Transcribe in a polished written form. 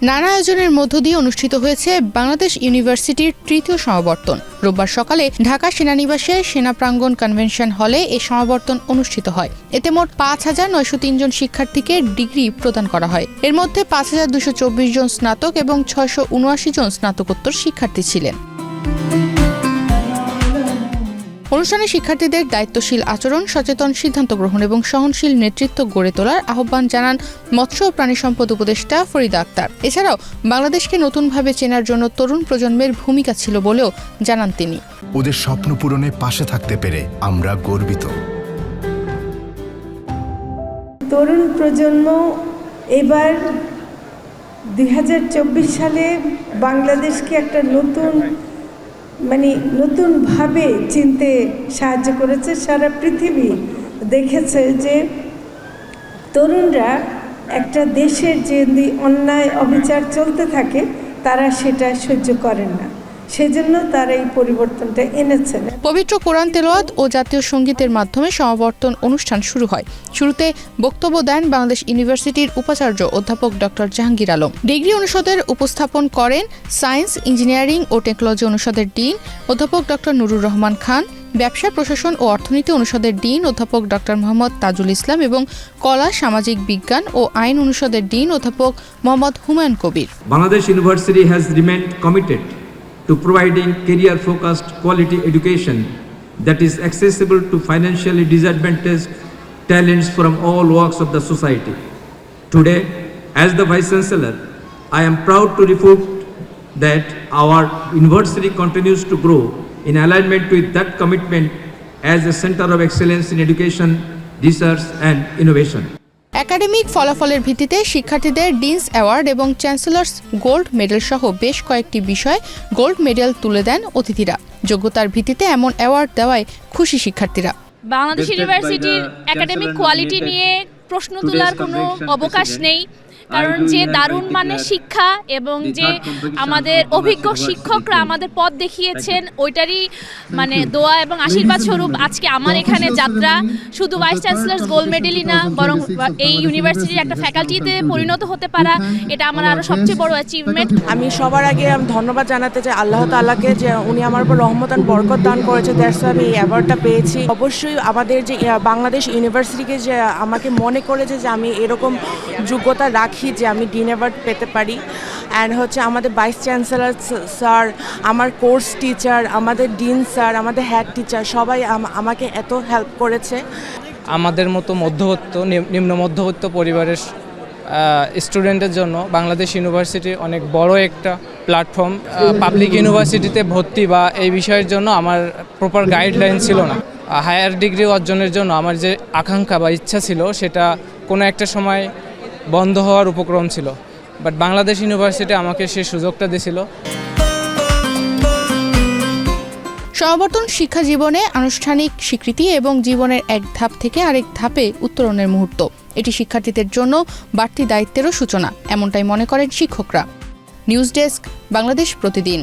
নানা আয়োজনের মধ্য দিয়ে অনুষ্ঠিত হয়েছে বাংলাদেশ ইউনিভার্সিটির তৃতীয় সমাবর্তন। রোববার সকালে ঢাকা সেনানিবাসে সেনা প্রাঙ্গণ কনভেনশন হলে এই সমাবর্তন অনুষ্ঠিত হয়। এতে মোট ৫,৯০৩ জন শিক্ষার্থীকে ডিগ্রি প্রদান করা হয়। এর মধ্যে ৫,২২৪ জন স্নাতক এবং ৬৭৯ জন স্নাতকোত্তর শিক্ষার্থী ছিলেন। অনুষ্ঠানে শিক্ষার্থীদের দায়িত্বশীল আচরণ, সচেতন সিদ্ধান্ত গ্রহণ এবং সহনশীল নেতৃত্ব গড়ে তোলার আহ্বান জানান মৎস্য ও প্রাণী সম্পদ উপদেষ্টা ফরিদা আক্তার। এছাড়াও বাংলাদেশকে নতুনভাবে চেনার জন্য তরুণ প্রজন্মের ভূমিকা ছিল বলেও জানান তিনি। ওদের স্বপ্ন পূরণে পাশে থাকতে পেরে আমরা গর্বিত। তরুণ প্রজন্ম এবার ২০২৪ সালে বাংলাদেশকে একটা নতুনভাবে চিনতে সাহায্য করেছে। সারা পৃথিবী দেখেছে যে তরুণরা একটা দেশের যে অন্যায় অবিচার চলতে থাকে তারা সেটা সহ্য করেন না, সেজন্য তারা এই পরিবর্তনটা এনেছেন। পবিত্র কোরআন তেলাওয়াত ও জাতীয় সঙ্গীতের মাধ্যমে সমাবর্তন অনুষ্ঠান শুরু হয়। শুরুতে বক্তব্য দেন বাংলাদেশ ইউনিভার্সিটির উপাচার্য অধ্যাপক ডক্টর জাহাঙ্গীর আলম। ডিগ্রি অনুষদের উপস্থাপন করেন সায়েন্স, ইঞ্জিনিয়ারিং ও টেকনোলজি অনুষদের ডিন অধ্যাপক ডক্টর নুরুর রহমান খান, ব্যবসা প্রশাসন ও অর্থনীতি অনুষদের ডিন অধ্যাপক ডক্টর মোহাম্মদ তাজুল ইসলাম এবং কলা, সামাজিক বিজ্ঞান ও আইন অনুষদের ডিন অধ্যাপক Mohammad Humayun Kabir. Bangladesh university has remained committed to providing career-focused quality education that is accessible to financially disadvantaged talents from all walks of the society. Today, as the Vice Chancellor, I am proud to report that our university continues to grow in alignment with that commitment as a center of excellence in education, research and innovation. Academic ফলাফলের ভিত্তিতে শিক্ষার্থীদের deans award এবং চ্যান্সেলর্স gold medal সহ বেশ কয়েকটি বিষয়ে gold medal তুলে দেন অতিথিরা। যোগ্যতার ভিত্তিতে এমন অ্যাওয়ার্ড দেওয়ায় খুশি শিক্ষার্থীরা। বাংলাদেশ ইউনিভার্সিটির একাডেমিক কোয়ালিটি নিয়ে প্রশ্ন তোলার কোনো অবকাশ নেই, কারণ যে দারুণ মানের শিক্ষা এবং যে আমাদের অভিজ্ঞ শিক্ষকরা আমাদের পথ দেখিয়েছেন ওইটারই দোয়া এবং আশীর্বাদ স্বরূপ আজকে আমার এখানে যাত্রা। শুধু ভাইস চ্যান্সেলর্স গোল্ড মেডেলই না, বরং এই ইউনিভার্সিটির একটা ফ্যাকাল্টিতে পরিণত হতে পারা, এটা আমার আরও সবচেয়ে বড় অ্যাচিভমেন্ট। আমি সবার আগে ধন্যবাদ জানাতে চাই আল্লাহ তাআলাকে যে উনি আমার উপর রহমত আর বরকত দান করেছে, দ্যাটস ওয়াই আমি এই অ্যাওয়ার্ডটা পেয়েছি। অবশ্যই আমাদের যে বাংলাদেশ ইউনিভার্সিটিকে যে আমাকে মনে করেছে যে আমি এরকম যোগ্যতা রাখি যে আমি ডিন অ্যাওয়ার্ড পেতে পারি। অ্যান্ড আমাদের ভাইস চ্যান্সেলর স্যার, আমার কোর্স টিচার, আমাদের ডিন স্যার, আমাদের হেড টিচার সবাই আমাকে এত হেল্প করেছে। আমাদের মতো নিম্ন মধ্যবিত্ত পরিবারের স্টুডেন্টের জন্য বাংলাদেশ ইউনিভার্সিটি অনেক বড় একটা প্ল্যাটফর্ম। পাবলিক ইউনিভার্সিটিতে ভর্তি বা এই বিষয়ের জন্য আমার প্রপার গাইডলাইন ছিল না। হায়ার ডিগ্রি অর্জনের জন্য আমার যে আকাঙ্ক্ষা বা ইচ্ছা ছিল সেটা কোনো একটা সময় বন্ধ হওয়ার উপক্রম ছিল, বাট বাংলাদেশ ইউনিভার্সিটি আমাকে সেই সুযোগটা দিয়েছিল। সমাবর্তন শিক্ষা জীবনে আনুষ্ঠানিক স্বীকৃতি এবং জীবনের এক ধাপ থেকে আরেক ধাপে উত্তরণের মুহূর্ত। এটি শিক্ষার্থীদের জন্য বাড়তি দায়িত্বেরও সূচনা, এমনটাই মনে করেন শিক্ষকরা। নিউজ ডেস্ক, বাংলাদেশ প্রতিদিন।